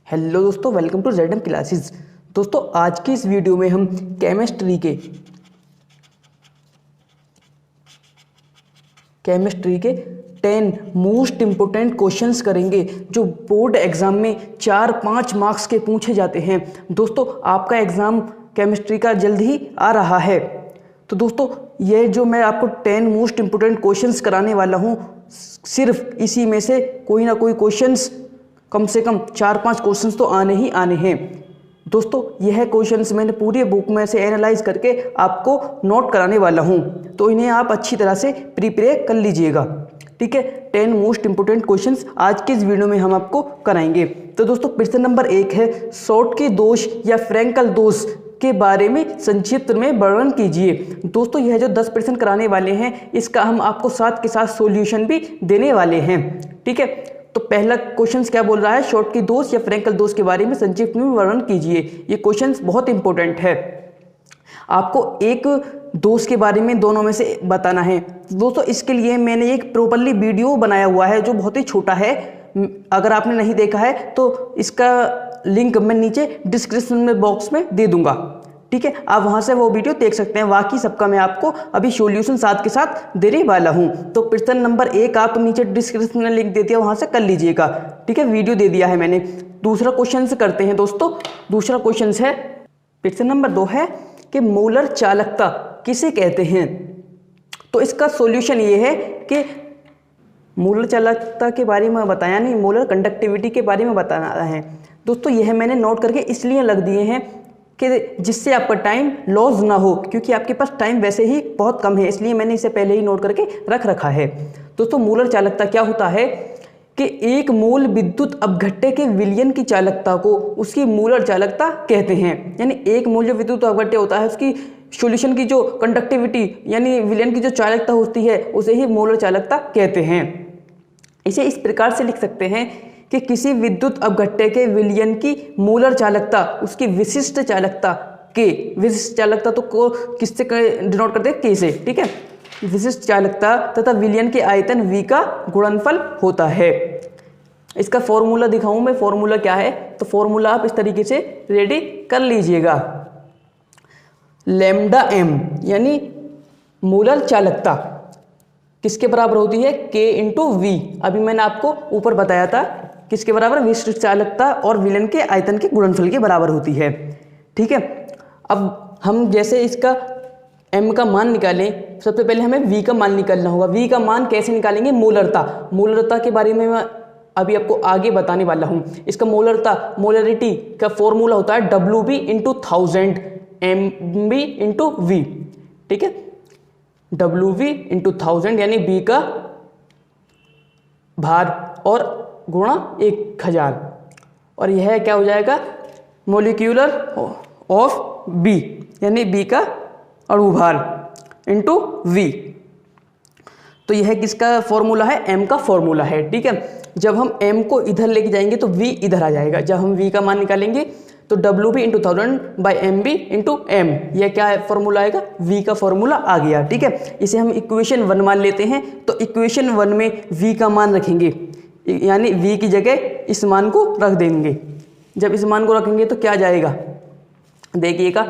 Hello दोस्तों, welcome to ZM classes. दोस्तों आज की इस वीडियो में हम केमिस्ट्री के 10 मोस्ट इम्पोर्टेंट क्वेश्चंस करेंगे जो बोर्ड एग्जाम में 4-5 मार्क्स के पूछे जाते हैं। दोस्तों आपका एग्ज़ाम केमिस्ट्री का जल्द ही आ रहा है, तो दोस्तों ये जो मैं आपको 10 मोस्ट इम्पोर्टेंट क्वेश्चंस कराने वाला हूँ, सिर्फ इसी में से कोई ना कोई क्वेश्चंस, कम से कम 4-5 क्वेश्चंस तो आने ही आने हैं। दोस्तों यह क्वेश्चंस मैंने पूरी बुक में से एनालाइज करके आपको नोट कराने वाला हूं, तो इन्हें आप अच्छी तरह से प्रिपेयर कर लीजिएगा। ठीक है, 10 मोस्ट इंपोर्टेंट क्वेश्चंस आज के इस वीडियो में हम आपको कराएंगे। तो दोस्तों प्रश्न नंबर 1 है, शॉर्ट के दोष या फ्रैंकल दोष के बारे में संक्षिप्त में वर्णन कीजिए। दोस्तों यह जो 10 प्रश्न कराने वाले हैं, इसका हम आपको साथ के साथ सॉल्यूशन भी देने वाले हैं। ठीक है, तो पहला क्वेश्चन क्या बोल रहा है, शॉर्ट की दोष या फ्रैंकल दोष के बारे में संक्षिप्त में वर्णन कीजिए। ये क्वेश्चन बहुत इंपॉर्टेंट है, आपको एक दोष के बारे में दोनों में से बताना है। दोस्तों इसके लिए मैंने एक प्रॉपर्ली वीडियो बनाया हुआ है जो बहुत ही छोटा है, अगर आपने नहीं देखा है तो इसका लिंक मैं नीचे डिस्क्रिप्शन में बॉक्स में दे दूंगा। ठीक है, आप वहां से वो वीडियो देख सकते हैं। बाकी सबका मैं आपको अभी सॉल्यूशन साथ के साथ देने वाला हूं। तो प्रश्न नंबर 1 आप नीचे डिस्क्रिप्शन में लिंक दे दिया, वहां से कर लीजिएगा। ठीक है, वीडियो दे दिया है मैंने। दूसरा क्वेश्चन करते हैं दोस्तों। दूसरा क्वेश्चन है, प्रश्न नंबर 2 है कि मोलर चालकता किसे कहते हैं। तो इसका सॉल्यूशन ये है कि मोलर चालकता के बारे में बताया नहीं, मोलर कंडक्टिविटी के बारे में बताना है। दोस्तों यह मैंने नोट करके इसलिए लग दिए हैं कि जिससे आपका टाइम लॉस ना हो, क्योंकि आपके पास टाइम वैसे ही बहुत कम है, इसलिए मैंने इसे पहले ही नोट करके रख रखा है। दोस्तों मोलर चालकता क्या होता है कि एक मोल विद्युत अपघट्य के विलयन की चालकता को उसकी मोलर चालकता कहते हैं। यानी एक मोल जो विद्युत अपघट्य होता है, उसकी सॉल्यूशन की जो कंडक्टिविटी यानी विलयन की जो चालकता होती है, उसे ही मोलर चालकता कहते हैं। इसे इस प्रकार से लिख सकते हैं कि किसी विद्युत अपघट्य के विलयन की मोलर चालकता उसकी विशिष्ट चालकता के, विशिष्ट चालकता तो को किससे डिनोट करते हैं, के से। ठीक है, विशिष्ट चालकता तथा विलयन के आयतन V का गुणनफल होता है। इसका फॉर्मूला दिखाऊं मैं, फॉर्मूला क्या है, तो फॉर्मूला आप इस तरीके से रेडी कर लीजिएगा। लैम्डा m यानी मोलर चालकता किसके बराबर होती है, K × V। अभी मैंने आपको ऊपर बताया था किसके बराबर, विशिष्ट चालकता और विलयन के आयतन के गुणनफल के बराबर होती है। ठीक है, अब हम जैसे इसका m का मान निकालें, सबसे पहले हमें v का मान निकालना होगा। v का मान कैसे निकालेंगे, मोलरता के बारे में मैं अभी आपको आगे बताने वाला हूं। इसका मोलरिटी का फॉर्मूला होता है WB × 1000 MB × V। ठीक है, WB × 1000 यानी B का भार और गुणा 1000, और यह क्या हो जाएगा, मोलिक्यूलर ऑफ B यानी B का अणुभार इंटू V। तो यह किसका फॉर्मूला है, M का फॉर्मूला है। ठीक है, जब हम M को इधर लेके जाएंगे तो V इधर आ जाएगा। जब हम V का मान निकालेंगे तो WB × 1000/MB × M, यह क्या फॉर्मूला आएगा, V का फॉर्मूला आ गया। ठीक है, इसे हम इक्वेशन 1 मान लेते हैं। तो इक्वेशन 1 में V का मान रखेंगे, यानी V की जगह इस मान को रख देंगे। जब इस मान को रखेंगे तो क्या जाएगा, देखिएगा,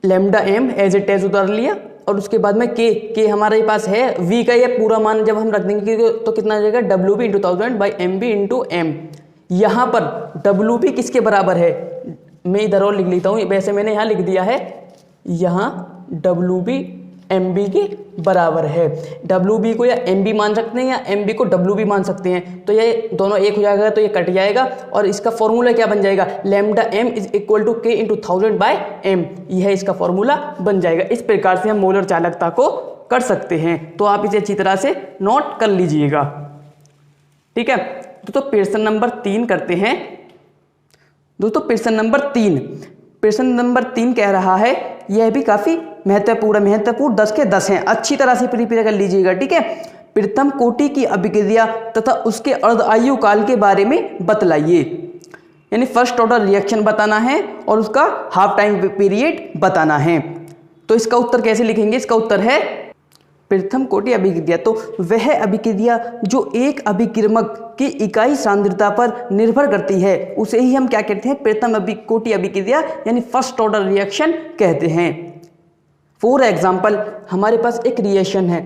lambda m as it is उतार लिया, और उसके बाद में k हमारे पास है, V का यह पूरा मान जब हम रख देंगे तो कितना आ जाएगा, WB × 1000/MB × M। यहाँ पर WB किसके बराबर है, मैं इधर और लिख लेता हूँ, वैसे मैंने यहाँ लिख दिया है, यहाँ WB MB के बराबर है। WB को या MB मान सकते हैं या MB को WB मान सकते हैं, तो ये दोनों एक हो जाएगा, तो ये कट जाएगा और इसका फॉर्मूला क्या बन जाएगा, लैम्डा m = K × 1000/M। यह इसका फॉर्मूला बन जाएगा। इस प्रकार से हम मोलर चालकता को कर सकते हैं, तो आप इसे अच्छी तरह से नोट कर लीजिएगा। ठीक है, तो प्रश्न नंबर 3 करते हैं। दोस्तों प्रश्न नंबर 3 कह रहा है, यह भी काफी महत्वपूर्ण 10 के 10 हैं, अच्छी तरह से प्रिपेयर कर लीजिएगा। ठीक है, प्रथम कोटि की अभिक्रिया तथा उसके अर्धआयु काल के बारे में बतलाइए। यानी फर्स्ट ऑर्डर रिएक्शन बताना है और उसका हाफ टाइम पीरियड बताना है। तो इसका उत्तर कैसे लिखेंगे, इसका उत्तर है प्रथम कोटि अभिक्रिया, तो वह अभिक्रिया जो एक अभिक्रिमक की इकाई सांद्रता पर निर्भर करती है उसे ही हम क्या कहते हैं, प्रथम कोटि अभिक्रिया यानी फर्स्ट ऑर्डर रिएक्शन कहते हैं। फॉर एग्जाम्पल हमारे पास एक रिएक्शन है,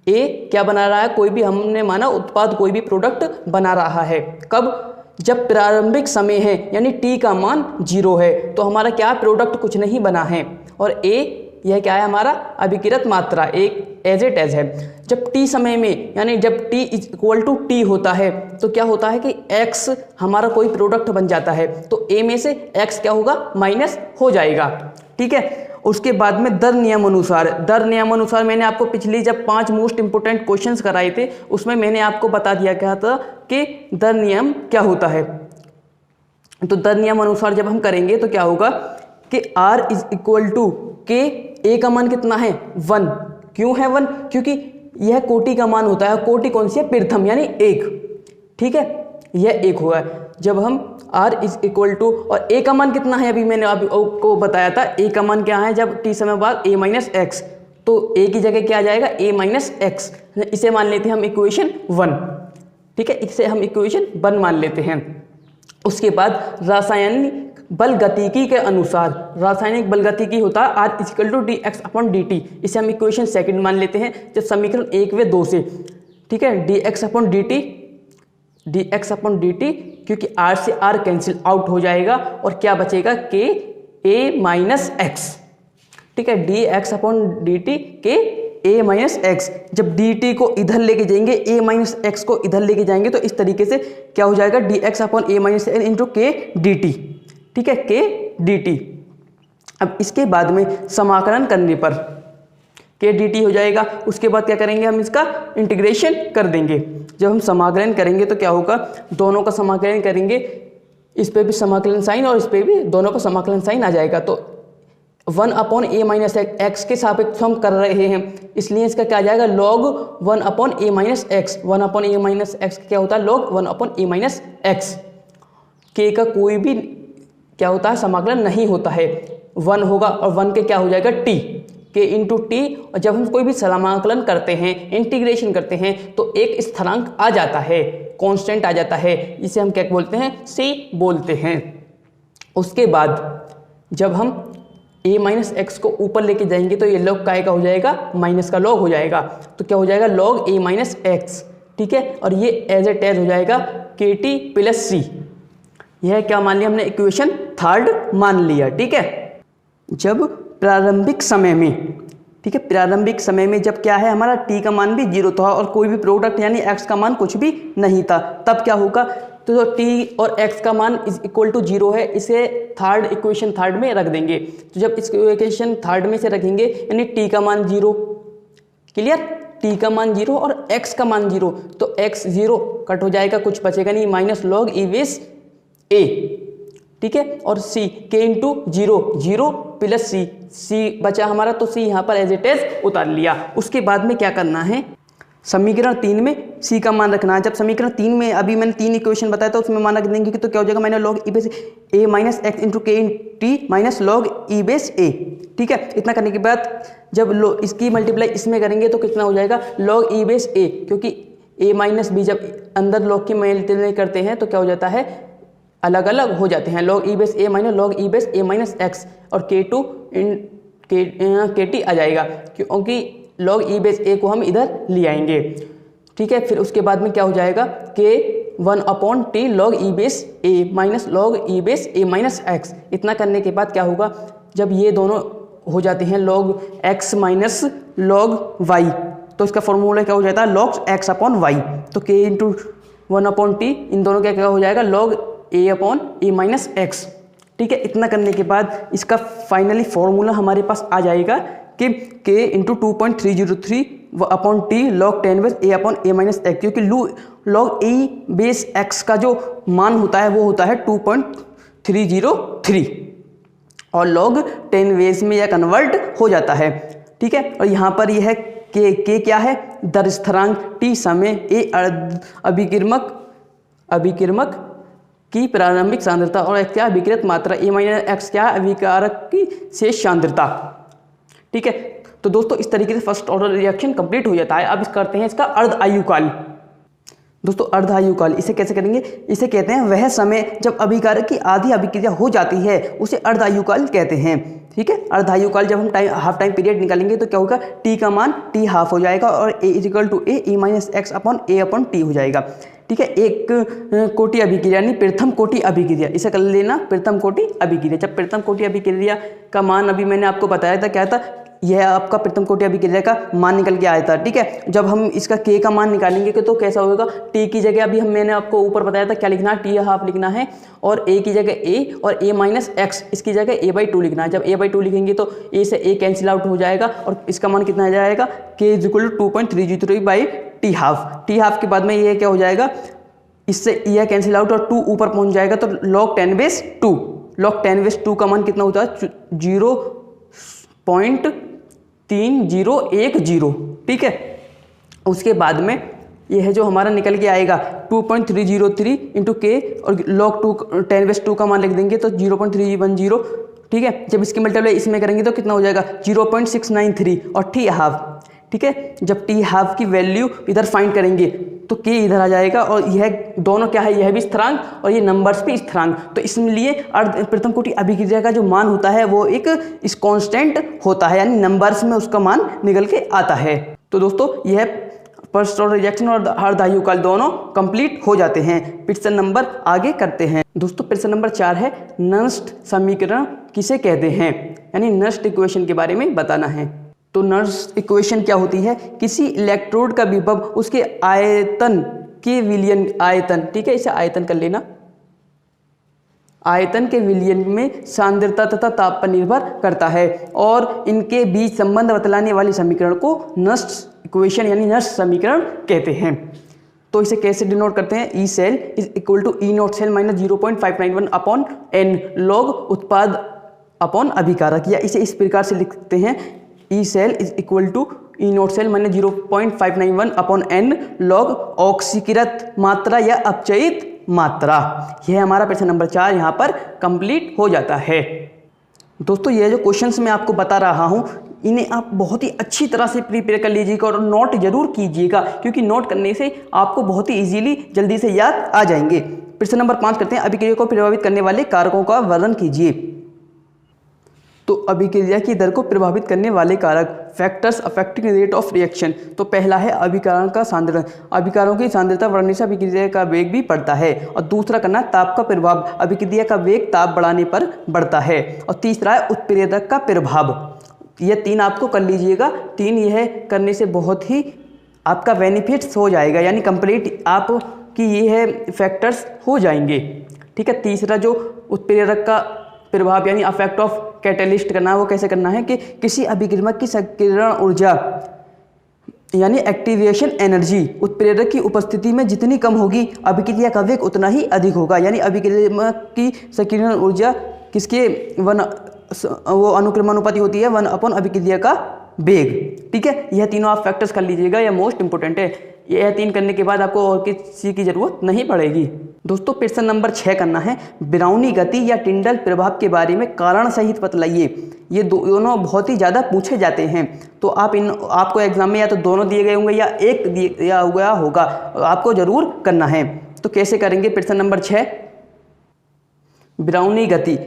ए क्या बना रहा है, कोई भी हमने माना उत्पाद कोई भी प्रोडक्ट बना रहा है। कब, जब प्रारंभिक समय है यानी टी का मान 0 है, तो हमारा क्या प्रोडक्ट कुछ नहीं बना है। और ए यह क्या है, हमारा अभिक्रियत मात्रा एक एज इट एज है। जब टी समय में यानी जब T is equal to T होता है तो क्या होता है कि एक्स हमारा कोई प्रोडक्ट बन जाता है, तो ए में से एक्स क्या होगा, माइनस हो जाएगा। ठीक है, उसके बाद में दर नियम अनुसार मैंने आपको पिछली जब 5 मोस्ट इंपोर्टेंट क्वेश्चंस कराए थे उसमें मैंने आपको बता दिया क्या था कि दर नियम क्या होता है। तो दर नियम अनुसार जब हम करेंगे तो क्या होगा कि R इज इक्वल टू के, ए का मान कितना है 1। क्यों है 1, क्योंकि यह कोटि का मान होता है। कोटि कौन सी है, प्रथम यानी 1। ठीक है, यह 1 हुआ है। जब हम R इज इक्वल टू, और ए का मान कितना है, अभी मैंने आपको बताया था ए का मान क्या है, जब टी समय बाद a माइनस एक्स, तो ए की जगह क्या आ जाएगा, a माइनस एक्स। इसे मान लेते हैं हम इक्वेशन 1। ठीक है, इसे हम इक्वेशन 1 मान लेते हैं। उसके बाद रासायनिक बल गतिकी के अनुसार, रासायनिक बल गतिकी होता है R is equal to d x upon d t, इसे हम इक्वेशन 2 मान लेते हैं जब समीकरण 1 व 2 से। ठीक है, D x upon d T, क्योंकि R से R कैंसिल आउट हो जाएगा और क्या बचेगा, के ए माइनस एक्स। ठीक है, D x upon d T के ए माइनस एक्स। जब डी टी को इधर लेके जाएंगे, ए माइनस एक्स को इधर लेके जाएंगे, तो इस तरीके से क्या हो जाएगा, डी एक्स अपॉन ए माइनस एक्स इंटू के डी टी। ठीक है, के डी टी। अब इसके बाद में समाकलन करने पर के डी टी हो जाएगा। उसके बाद क्या करेंगे, हम इसका इंटीग्रेशन कर देंगे। जब हम समाकलन करेंगे तो क्या होगा, दोनों का समाकलन करेंगे, इस पे भी समाकलन साइन और इस पे भी, दोनों का समाकलन साइन आ जाएगा। तो 1 अपॉन ए माइनस एक्स के सापेक्ष हम कर रहे हैं, इसलिए इसका क्या आ जाएगा, लॉग 1 अपॉन ए माइनस एक्स। 1 अपॉन ए माइनस एक्स क्या होता है, लॉग 1 अपॉन ए माइनस एक्स। के का कोई भी क्या होता है, समाकलन नहीं होता है, 1 होगा और 1 के क्या हो जाएगा, टी, के इंटू टी। और जब हम कोई भी समाकलन करते हैं, इंटीग्रेशन करते हैं, तो एक स्थिरांक आ जाता है, कांस्टेंट आ जाता है, इसे हम क्या बोलते हैं, सी बोलते हैं। उसके बाद जब हम a माइनस एक्स को ऊपर लेके जाएंगे तो ये लॉग काय का हो जाएगा, माइनस का लॉग हो जाएगा, तो क्या हो जाएगा, लॉग a माइनस एक्स। ठीक है, और ये एज इट एज हो जाएगा के टी प्लस सी। यह क्या मान लिया हमने, इक्वेशन 3 मान लिया। ठीक है, जब प्रारंभिक समय में, ठीक है, प्रारंभिक समय में जब क्या है, हमारा t का मान भी 0 था और कोई भी प्रोडक्ट यानी x का मान कुछ भी नहीं था, तब क्या होगा, तो t और x का मान इज इक्वल टू 0 है, इसे इक्वेशन 3 में रख देंगे। तो जब इस इक्वेशन 3 में से रखेंगे यानी t का मान 0, क्लियर, t का मान 0 और x का मान 0, तो x 0 कट हो जाएगा, कुछ बचेगा नहीं, minus log e base a। ठीक है, और c के इंटू 0 प्लस सी बचा हमारा, तो c यहाँ पर एज इट इज उतार लिया। उसके बाद में क्या करना है, समीकरण 3 में c का मान रखना है। जब समीकरण 3 में अभी मैंने 3 इक्वेशन बताया था, उसमें मान रख देंगे कि तो क्या हो जाएगा, मैंने log e base a minus x into K T minus log e base a। ठीक है, इतना करने के बाद जब इसकी मल्टीप्लाई इसमें करेंगे तो कितना हो जाएगा, लॉग ई बेस a, क्योंकि a माइनस b जब अंदर लॉग की मल्टीप्लाई करते हैं तो क्या हो जाता है, अलग अलग हो जाते हैं, log e base a minus log e base a minus x, और k2 के टी आ जाएगा, क्योंकि लॉग ई बेस a को हम इधर ले आएंगे। ठीक है, फिर उसके बाद में क्या हो जाएगा, के 1 upon T log e base a minus log e base a minus x. इतना करने के बाद क्या होगा, जब ये दोनों हो जाते हैं log x minus log y, तो इसका फॉर्मूला क्या हो जाता है, लॉग x अपॉन y। तो k इंटू 1 अपॉन टी, इन दोनों का क्या हो जाएगा, log a upon A minus x. ठीक है, इतना करने के बाद इसका फाइनली फॉर्मूला हमारे पास आ जाएगा कि k into 2.303 upon T log 10 base a upon A minus x, क्योंकि लॉग ए बेस x का जो मान होता है वो होता है 2.303 और लॉग 10 बेस में यह कन्वर्ट हो जाता है। ठीक है, और यहाँ पर यह k क्या है, दर स्थिरांक, t समय a अभिक्रिमक की प्रारंभिक सांद्रता, और क्या अभिक्रियत मात्रा a माइनस एक्स क्या अभिकारक की शेष सांद्रता। ठीक है, तो दोस्तों इस तरीके से फर्स्ट ऑर्डर रिएक्शन कंप्लीट हो जाता है। अब इस करते हैं इसका अर्ध आयुकाल। दोस्तों अर्ध आयुकाल इसे कैसे करेंगे, इसे कहते हैं वह समय जब अभिकारक की आधी अभिक्रिया हो जाती है उसे अर्ध आयुकाल कहते हैं। ठीक है, अर्ध आयुकाल जब हम हाफ टाइम पीरियड निकालेंगे तो क्या होगा, टी का मान टी हाफ हो जाएगा और a is equal to a minus x upon a upon t हो जाएगा। ठीक है, एक कोटि अभिक्रिया यानी प्रथम कोटि अभिक्रिया, इसे कर लेना प्रथम कोटि अभिक्रिया। जब प्रथम कोटि अभिक्रिया का मान अभी मैंने आपको बताया था क्या था, यह आपका प्रथम कोटि अभिक्रिया का मान निकल के आया था। ठीक है, जब हम इसका के का मान निकालेंगे तो कैसा होगा, टी की जगह अभी मैंने आपको ऊपर बताया था क्या लिखना है, टी हाफ लिखना है और ए की जगह ए और ए माइनस एक्स, इसकी जगह ए बाई टू लिखना है। जब ए बाई टू लिखेंगे तो ए से ए कैंसिल आउट हो जाएगा और इसका मान कितना आ जाएगा, K is equal to 2.303 by T half. T half के बाद में ये क्या हो जाएगा, इससे यह कैंसिल आउट और 2 ऊपर पहुंच जाएगा तो log 10/2। log 10/2 का मान कितना होता है, 0.3010। ठीक है, उसके बाद में यह जो हमारा निकल के आएगा 2.303 इंटू के और log 10/2 का मान लिख देंगे तो 0.310। ठीक है, जब इसकी मल्टीप्लाई इसमें करेंगे तो कितना हो जाएगा 0.693 और टी हाफ। ठीक है, जब टी हाफ की वैल्यू इधर फाइंड करेंगे तो के इधर आ जाएगा और यह दोनों क्या है, यह भी स्थिरांक और ये नंबर्स भी स्थिरांक, तो इसलिए प्रथम कोटि अभिक्रिया का जो मान होता है वो एक इस कांस्टेंट होता है, यानी नंबर्स में उसका मान निकल के आता है। तो दोस्तों यह फर्स्ट ऑर्डर रिएक्शन और अर्ध आयुकाल दोनों कंप्लीट हो जाते हैं। प्रश्न नंबर आगे करते हैं। दोस्तों प्रश्न नंबर 4 है, नस्ट समीकरण किसे कहते हैं, यानी नस्ट इक्वेशन के बारे में बताना है। तो नस्ट इक्वेशन क्या होती है, किसी इलेक्ट्रोड का विभव उसके आयतन के विलयन, आयतन, ठीक है इसे आयतन कर लेना, आयतन के विलयन में सांद्रता तथा ताप पर निर्भर करता है और इनके बीच संबंध बतलाने वाली समीकरण को नस्ट इक्वेशन यानी नस्ट समीकरण कहते हैं। तो इसे कैसे डिनोट करते हैं, E cell is equal to E not cell minus 0.591 upon n log उत्पाद अपॉन अभिकारक, या इसे इस प्रकार से लिखते हैं, E cell is equal to E not cell minus 0.591 upon n log ऑक्सीकृत मात्रा या अपचयित मात्रा। यह हमारा प्रश्न नंबर 4 यहाँ पर कंप्लीट हो जाता है। दोस्तों ये जो क्वेश्चंस मैं आपको बता रहा हूँ इन्हें आप बहुत ही अच्छी तरह से प्रिपेयर कर लीजिएगा और नोट जरूर कीजिएगा, क्योंकि नोट करने से आपको बहुत ही इजीली जल्दी से याद आ जाएंगे। प्रश्न नंबर 5 करते हैं, अभिक्रिया को प्रभावित करने वाले कारकों का वर्णन कीजिए। तो अभिक्रिया की दर को प्रभावित करने वाले कारक, factors affecting rate of reaction. तो पहला है अभिकारण का सांद्रण, अभिकारों की सांद्रता बढ़ने से अभिक्रिया का वेग भी बढ़ता है। और दूसरा करना ताप का प्रभाव, अभिक्रिया का वेग ताप बढ़ाने पर बढ़ता है। और तीसरा है उत्प्रेरक का प्रभाव। यह 3 आपको कर लीजिएगा, 3 यह करने से बहुत ही आपका बेनिफिट्स हो जाएगा, यानी कंप्लीट आपकी ये है फैक्टर्स हो जाएंगे। ठीक है, तीसरा जो उत्प्रेरक का प्रभाव यानी अफेक्ट ऑफ कैटेलिस्ट करना है, वो कैसे करना है कि किसी अभिक्रियक की संकीर्ण ऊर्जा यानी एक्टिवेशन एनर्जी उत्प्रेरक की उपस्थिति में जितनी कम होगी अभिक्रिया का वेग उतना ही अधिक होगा। यानी अभिक्रियक की संकीर्ण ऊर्जा किसके वो अनुक्रमानुपाती होती है 1 अपॉन अभिक्रिया का वेग। ठीक है, यह तीनों आप फैक्टर्स कर लीजिएगा, यह मोस्ट इंपोर्टेंट है। यह 3 करने के बाद आपको और किसी की जरूरत नहीं पड़ेगी। दोस्तों प्रश्न नंबर 6 करना है, ब्राउनी गति या टिंडल प्रभाव के बारे में कारण सहित बतलाइए। ये दोनों बहुत ही ज़्यादा पूछे जाते हैं, तो आपको एग्जाम में या तो दोनों दिए गए होंगे या एक दिया हुआ होगा, आपको जरूर करना है। तो कैसे करेंगे, प्रश्न नंबर 6, ब्राउनी गति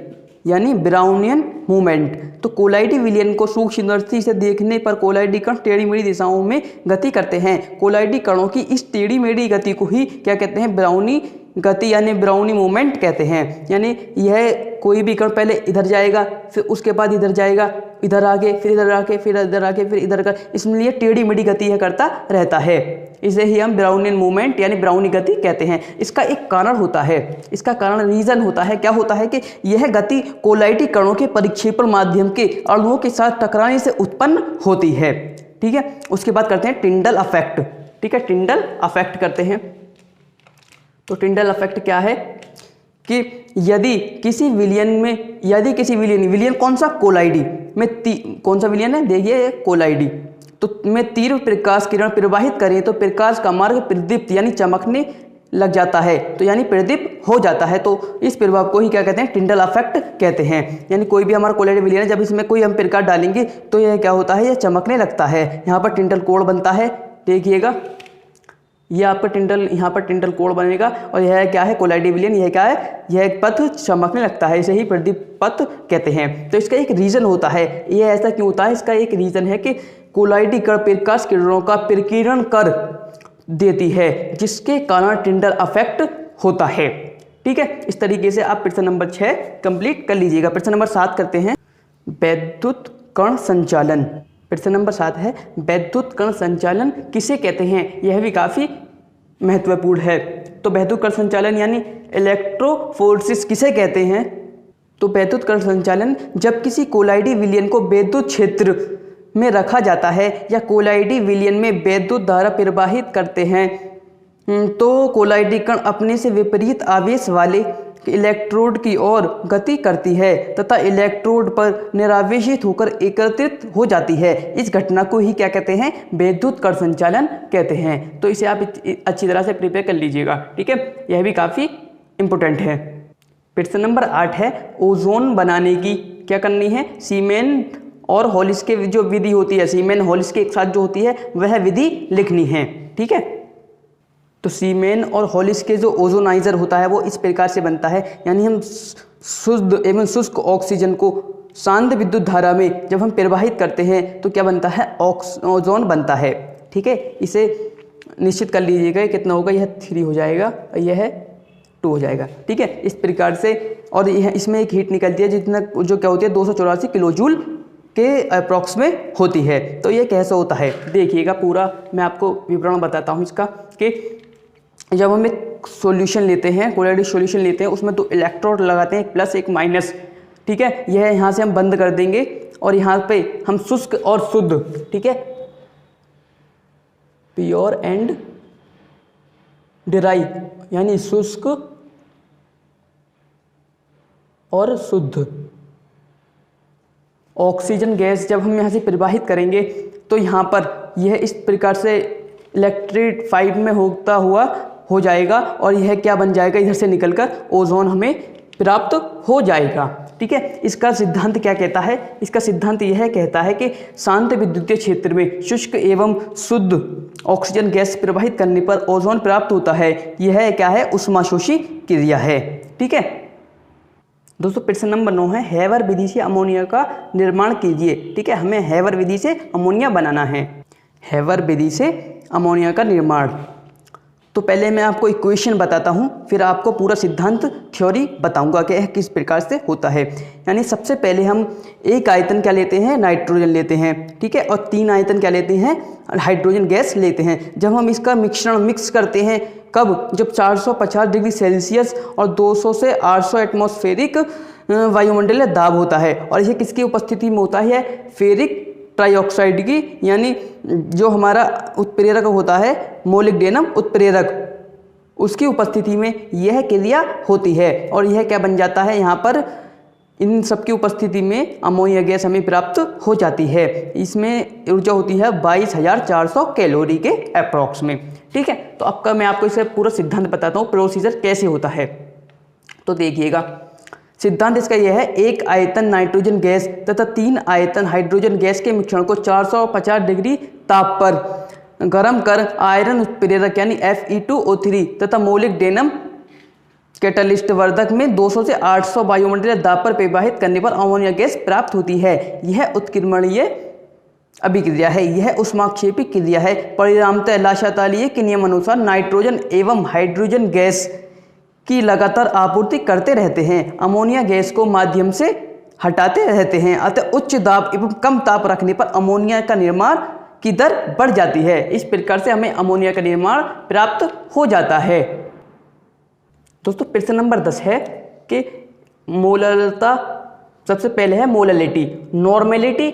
यानी ब्राउनियन मूवमेंट। तो कोलाइडी विलयन को सूक्ष्म दृष्टि से देखने पर कोलाइडी कण टेढ़ी मेढ़ी दिशाओं में गति करते हैं। कोलाइडी कणों की इस टेढ़ी मेढ़ी गति को ही क्या कहते हैं, ब्राउनी गति यानी ब्राउनी मूवमेंट कहते हैं। यानी यह कोई भी कण पहले इधर जाएगा, फिर उसके बाद इधर जाएगा, इधर आके फिर इधर आके फिर इधर आके फिर इधर कर, इसलिए टेढ़ी मेढ़ी गति यह करता रहता है। इसे ही हम ब्राउनियन मूवमेंट यानी ब्राउनी गति कहते हैं। इसका एक कारण होता है, इसका कारण रीजन होता है, क्या होता है कि यह गति कोलाइडी कणों के परिक्षेपण माध्यम के अणुओं के साथ टकराने से उत्पन्न होती है। ठीक है, उसके बाद करते हैं टिंडल अफेक्ट। ठीक है, टिंडल अफेक्ट करते हैं। तो टिंडल अफेक्ट क्या है कि यदि किसी विलयन में, यदि किसी विलयन कौन सा, कोलाइडी में कौन सा विलयन है, देखिए कोलाइडी, तो में तीव्र प्रकाश किरण प्रवाहित करें तो प्रकाश का मार्ग प्रदीप्त यानी चमकने लग जाता है तो यानी प्रदीप हो जाता है, तो इस प्रभाव को ही क्या कहते हैं, टिंडल इफेक्ट कहते हैं। यानी कोई भी हमारा कोलाइडल विलयन है, जब इसमें कोई हम प्रकाश डालेंगे तो यह क्या होता है, यह चमकने लगता है। यहाँ पर टिंडल कोण बनता है, देखिएगा यह आपका टिंडल, यहाँ पर टिंडल कोण बनेगा और यह क्या है, कोलाइडल विलयन। यह क्या है, यह एक पथ चमकने लगता है, इसे ही प्रदीप पथ कहते हैं। तो इसका एक रीज़न होता है, यह ऐसा क्यों होता है, इसका एक रीज़न है कि कोलाइडी कण प्रकाश किरणों का प्रकीर्णन कर देती है, जिसके कारण टिंडल इफेक्ट होता है। ठीक है, इस तरीके से आप प्रश्न नंबर 6 कंप्लीट कर लीजिएगा। प्रश्न नंबर 7 करते हैं, वैद्युत कण संचालन। प्रश्न नंबर 7 है, वैद्युत कण संचालन किसे कहते हैं, यह भी काफ़ी महत्वपूर्ण है। तो वैद्युत कण संचालन यानी इलेक्ट्रोफोरेसिस किसे कहते हैं, तो वैद्युत कण संचालन जब किसी कोलाइडी विलयन को विद्युत क्षेत्र में रखा जाता है या कोलाइडी विलयन में विद्युत धारा प्रवाहित करते हैं तो कोलाइडी कण अपने से विपरीत आवेश वाले इलेक्ट्रोड की ओर गति करती है तथा इलेक्ट्रोड पर निरावेशित होकर एकत्रित हो जाती है। इस घटना को ही क्या कहते हैं, विद्युत कण संचालन कहते हैं। तो इसे आप अच्छी तरह से प्रिपेयर कर लीजिएगा। ठीक है, यह भी काफ़ी इम्पोर्टेंट है। प्रश्न नंबर 8 है, ओजोन बनाने की क्या करनी है, सीमेन और हॉलिस के जो विधि होती है, सीमेन हॉलिस के एक साथ जो होती है वह विधि लिखनी है। ठीक है, तो सीमेन और हॉलिस के जो ओजोनाइजर होता है वो इस प्रकार से बनता है, यानी हम शुद्ध एवं शुष्क ऑक्सीजन को शांत विद्युत धारा में जब हम प्रवाहित करते हैं तो क्या बनता है, ओजोन बनता है। ठीक है, इसे निश्चित कर लीजिएगा कितना होगा, यह 3 हो जाएगा, यह 2 हो जाएगा। ठीक है, इस प्रकार से, और यह इसमें एक हीट निकलती है जितना जो क्या होती है 284 किलो जूल के अप्रॉक्स में होती है। तो ये कैसे होता है, देखिएगा पूरा मैं आपको विवरण बताता हूँ इसका, कि जब हम एक सॉल्यूशन लेते हैं, कोलाइडल सॉल्यूशन लेते हैं, उसमें 2 इलेक्ट्रोड लगाते हैं, एक प्लस एक माइनस। ठीक है, यह यहाँ से हम बंद कर देंगे और यहाँ पे हम शुष्क और शुद्ध, ठीक है, प्योर एंड ड्राई, यानी शुष्क और शुद्ध ऑक्सीजन गैस जब हम यहाँ से प्रवाहित करेंगे तो यहाँ पर यह इस प्रकार से इलेक्ट्रीफाइड में होता हुआ हो जाएगा और यह क्या बन जाएगा, इधर से निकलकर ओजोन हमें प्राप्त हो जाएगा। ठीक है, इसका सिद्धांत क्या कहता है, इसका सिद्धांत यह कहता है कि शांत विद्युतीय क्षेत्र में शुष्क एवं शुद्ध ऑक्सीजन गैस प्रवाहित करने पर ओजोन प्राप्त होता है। यह क्या है, ऊष्माशोषी क्रिया है। ठीक है दोस्तों, प्रश्न नंबर 9 है, हेवर विधि से अमोनिया का निर्माण कीजिए। ठीक है, हमें हेवर विधि से अमोनिया बनाना है। हेवर विधि से अमोनिया का निर्माण, तो पहले मैं आपको इक्वेशन बताता हूँ, फिर आपको पूरा सिद्धांत थ्योरी बताऊंगा कि यह किस प्रकार से होता है। यानी सबसे पहले हम एक आयतन क्या लेते हैं, नाइट्रोजन लेते हैं। ठीक है, और 3 आयतन क्या लेते हैं, हाइड्रोजन गैस लेते हैं। जब हम इसका मिश्रण मिक्स करते हैं, कब, जब 450 डिग्री सेल्सियस और 200 से 800 एटमॉस्फेरिक वायुमंडलीय दाब होता है, और यह किसकी उपस्थिति में होता है, फेरिक ट्राइऑक्साइड की, यानी जो हमारा उत्प्रेरक होता है मोलिब्डेनम उत्प्रेरक, उसकी उपस्थिति में यह क्रिया होती है और यह क्या बन जाता है, यहाँ पर इन सब की उपस्थिति में अमोनिया गैस हमें प्राप्त हो जाती है। इसमें ऊर्जा होती है 22,400 कैलोरी के अप्रॉक्स में। ठीक है, तो अब का मैं आपको इसे पूरा सिद्धांत बताता हूँ, प्रोसीजर कैसे होता है। तो देखिएगा, सिद्धांत इसका यह है, एक आयतन नाइट्रोजन गैस तथा 3 आयतन हाइड्रोजन गैस के मिश्रण को 450 डिग्री ताप पर गर्म कर आयरन उत्प्रेरक यानी Fe2O3 तथा मोलिब्डेनम कैटालिस्ट वर्धक में 200 से 800 वायुमंडलीय दाब पर प्रवाहित करने पर अमोनिया गैस प्राप्त होती है। यह उत्कीर्णीय अभिक्रिया है, यह ऊष्माक्षेपी क्रिया है। परिणामतः लाशातालीय के नियम अनुसार नाइट्रोजन एवं हाइड्रोजन गैस की लगातार आपूर्ति करते रहते हैं, अमोनिया गैस को माध्यम से हटाते रहते हैं। अतः उच्च दाब एवं कम ताप रखने पर अमोनिया का निर्माण की दर बढ़ जाती है। इस प्रकार से हमें अमोनिया का निर्माण प्राप्त हो जाता है। दोस्तों, प्रश्न नंबर 10 है कि मोलरता, सबसे पहले है molality, normality,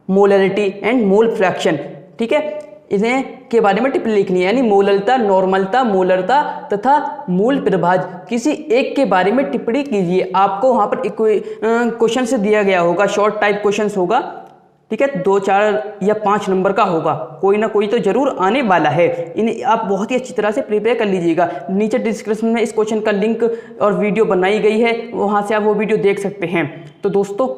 molarity and mole fraction. ठीक है, इन्हें के बारे में टिप्पणी लिखनी है, यानी मोललता, नॉर्मलता, मोलरता तथा मूल प्रभाज, किसी एक के बारे में टिप्पणी कीजिए। आपको वहाँ पर क्वेश्चन से दिया गया होगा, शॉर्ट टाइप क्वेश्चन होगा, ठीक है, 2, 4 या 5 नंबर का होगा, कोई ना कोई तो जरूर आने वाला है। इन्हें आप बहुत ही अच्छी तरह से प्रिपेयर कर लीजिएगा। नीचे डिस्क्रिप्शन में इस क्वेश्चन का लिंक और वीडियो बनाई गई है, वहाँ से आप वो वीडियो देख सकते हैं। तो दोस्तों,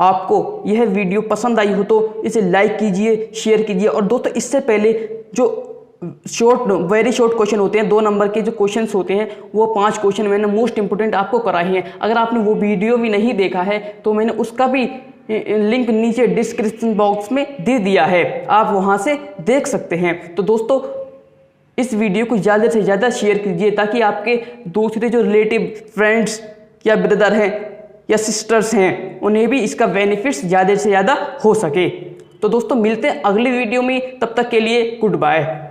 आपको यह वीडियो पसंद आई हो तो इसे लाइक कीजिए, शेयर कीजिए। और दोस्तों, इससे पहले जो वेरी शॉर्ट क्वेश्चन होते हैं, 2 नंबर के जो क्वेश्चंस होते हैं, वो 5 क्वेश्चन मैंने मोस्ट इंपोर्टेंट आपको कराए हैं। अगर आपने वो वीडियो भी नहीं देखा है तो मैंने उसका भी लिंक नीचे डिस्क्रिप्शन बॉक्स में दे दिया है, आप वहां से देख सकते हैं। तो दोस्तों, इस वीडियो को ज़्यादा से ज़्यादा शेयर कीजिए ताकि आपके दूसरे जो रिलेटिव, फ्रेंड्स या ब्रदर हैं या सिस्टर्स हैं, उन्हें भी इसका बेनिफिट्स ज़्यादा से ज़्यादा हो सके। तो दोस्तों, मिलते हैं अगली वीडियो में, तब तक के लिए गुड बाय।